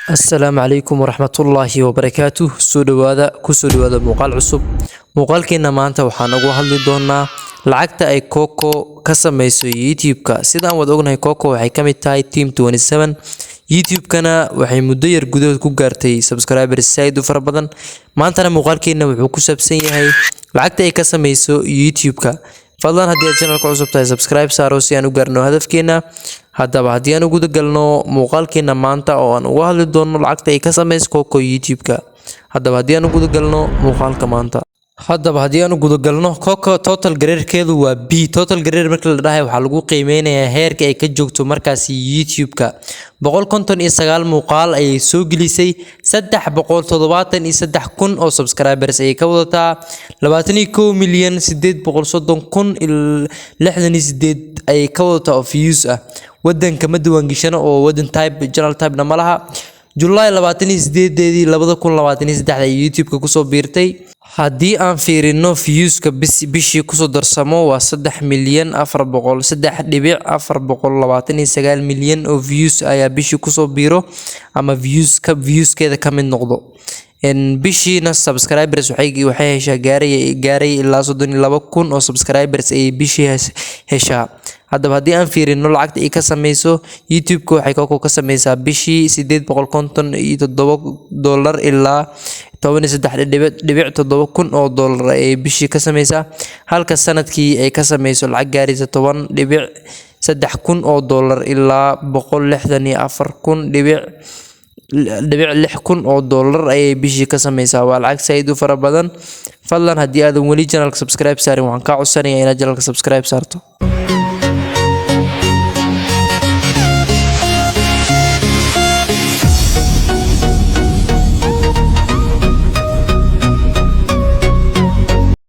السلام عليكم ورحمة الله وبركاته. kusoo dhawaada muuqaal cusub. Muuqaalkeena maanta waxaan uga hadli doonaa lacagta ay Coco ka samayso YouTube-ka. Sidaan wada ognahay Coco waxay ka mid tahay Team 27. YouTube-kana waxay muddo yar gudahood ku gaartay subscribers side u fara badan. Maantana muuqaalkeena wuxuu ku saabsan yahay lacagta ay ka samayso YouTube-ka. fadlan haddii aad channelka cusub tahay subscribe saaro si aan u gaarno hadafkeena. haddaba haddii aan u guda galno muuqaalkeena maanta oo aan uga hadli doono lacagta ay ka samayso Coco YouTube-ka. haddaba haddii aan u guda galno muuqaalka maanta. Coco total gareerkeedu waa B. Total gareer marka la dhahay waxaa lagu qiimeynayaa heerka ay ka joogto markaasi YouTube-ka. 159 muuqaal ayay soo gelisay, 373,000 oo subscribers ayay ka wadataa, 21,830,068 ayay ka wadataa oo views ah. wadanka ma diiwaangashana oo wadan type channel type na malaha. July 28 2023 ay YouTube-ka kusoo biirtay. haddii aan fiirino views-ka bishii kusoo darsamo waa 3,429 milyan oo views ayaa bishii kusoo biiro ama viewskeeda ka mid noqdo. bishiina subscribers waxay heshaa gaaray ilaa 32,000 oo subscribers ay bishii heshaa. haddaba haddii aan fiirino lacagta ay ka samayso YouTube-ka waxay Coco ka samaysaa bishii $857 ilaa $13,700 oo dollar ay bishii ka samaysaa, halka sanadkii ay ka samayso lacag gaaraysa $10,300 oo dollar ilaa $164,600 oo dollar ayay bishii ka samaysaa. waa lacag saaid u fara badan. fadlan haddii aadan weli channelka subscribe saarin waxaan kaa codsanayaa inaad channelka subscribe saarto.